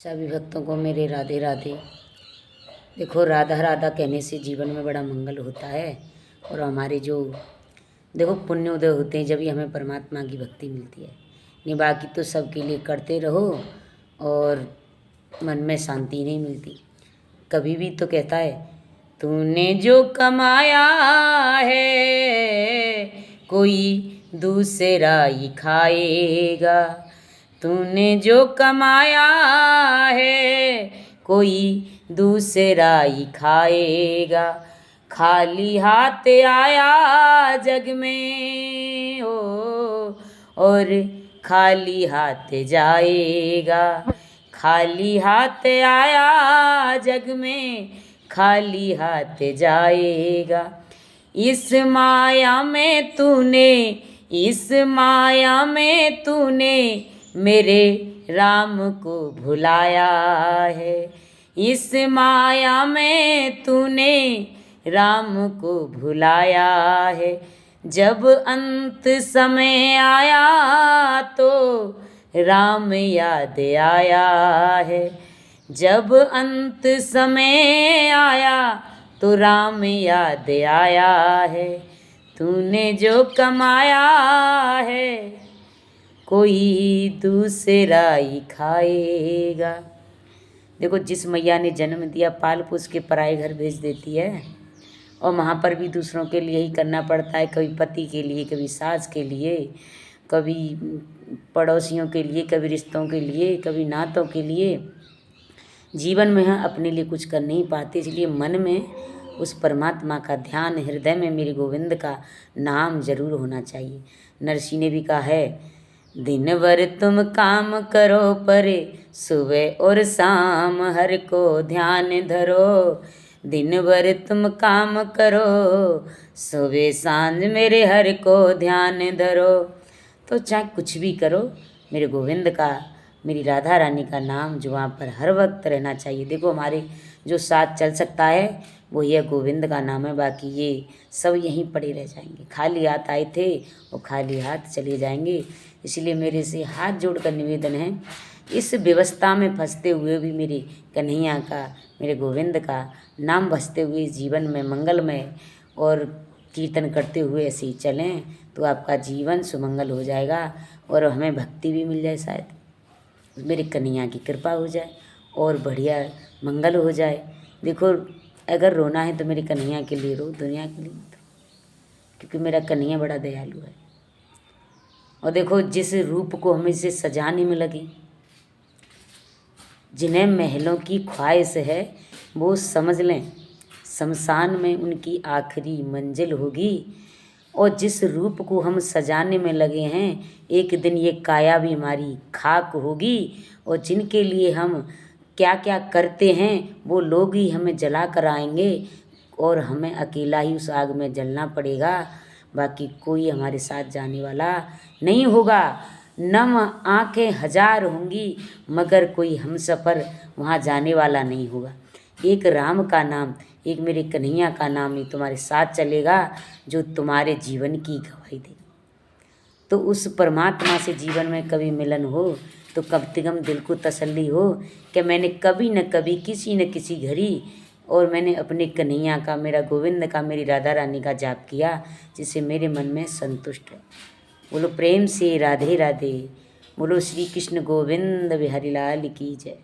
सभी भक्तों को मेरे राधे राधे। देखो, राधा राधा कहने से जीवन में बड़ा मंगल होता है और हमारे जो देखो पुण्य उदय होते हैं जब ही हमें परमात्मा की भक्ति मिलती है। नहीं बाकी तो सबके लिए करते रहो और मन में शांति नहीं मिलती। कभी भी तो कहता है, तूने जो कमाया है कोई दूसरा ही खाएगा। तूने जो कमाया है कोई दूसरा ही खाएगा। खाली हाथ आया जग में हो और खाली हाथ जाएगा। खाली हाथ आया जग में खाली हाथ जाएगा। इस माया में तूने मेरे राम को भुलाया है। इस माया में तूने राम को भुलाया है। जब अंत समय आया तो राम याद आया है। जब अंत समय आया तो राम याद आया है। तूने जो कमाया है कोई दूसरा ही खाएगा। देखो, जिस मैया ने जन्म दिया पाल पोस के पराए घर भेज देती है और वहाँ पर भी दूसरों के लिए ही करना पड़ता है। कभी पति के लिए, कभी सास के लिए, कभी पड़ोसियों के लिए, कभी रिश्तों के लिए, कभी नातों के लिए। जीवन में हम अपने लिए कुछ कर नहीं पाते, इसलिए मन में उस परमात्मा का ध्यान, हृदय में मेरे गोविंद का नाम जरूर होना चाहिए। नरसिंह ने भी कहा है, दिन भर तुम काम करो परे सुबह और शाम हर को ध्यान धरो। दिन भर तुम काम करो सुबह सांझ मेरे हर को ध्यान धरो। तो चाहे कुछ भी करो, मेरे गोविंद का, मेरी राधा रानी का नाम जो वहाँ पर हर वक्त रहना चाहिए। देखो, हमारे जो साथ चल सकता है वो ये गोविंद का नाम है। बाकी ये सब यहीं पड़े रह जाएंगे। खाली हाथ आए थे और खाली हाथ चले जाएंगे। इसलिए मेरे से हाथ जोड़कर निवेदन है, इस व्यवस्था में फंसते हुए भी मेरे कन्हैया का, मेरे गोविंद का नाम बसते हुए जीवन में मंगलमय और कीर्तन करते हुए ऐसे ही चलें तो आपका जीवन सुमंगल हो जाएगा और हमें भक्ति भी मिल जाए, शायद मेरे कन्हैया की कृपा हो जाए और बढ़िया मंगल हो जाए। देखो, अगर रोना है तो मेरे कन्हैया के लिए रो, दुनिया के लिए मत रो, क्योंकि मेरा कन्हैया बड़ा दयालु है। और देखो, जिस रूप को हमें से सजाने में लगी, जिन्हें महलों की ख्वाहिश है वो समझ लें शमशान में उनकी आखिरी मंजिल होगी। और जिस रूप को हम सजाने में लगे हैं एक दिन ये काया भी हमारी खाक होगी। और जिनके लिए हम क्या क्या करते हैं वो लोग ही हमें जला कर आएंगे और हमें अकेला ही उस आग में जलना पड़ेगा। बाकी कोई हमारे साथ जाने वाला नहीं होगा। नम आंखें हजार होंगी मगर कोई हमसफ़र वहाँ जाने वाला नहीं होगा। एक राम का नाम, एक मेरे कन्हैया का नाम ही तुम्हारे साथ चलेगा जो तुम्हारे जीवन की गवाही दे। तो उस परमात्मा से जीवन में कभी मिलन हो तो कम से कम दिल को तसल्ली हो कि मैंने कभी न कभी किसी न किसी घड़ी और मैंने अपने कन्हैया का, मेरा गोविंद का, मेरी राधा रानी का जाप किया जिससे मेरे मन में संतुष्ट है। बोलो प्रेम से राधे राधे। बोलो श्री कृष्ण गोविंद बिहारी लाल की जय।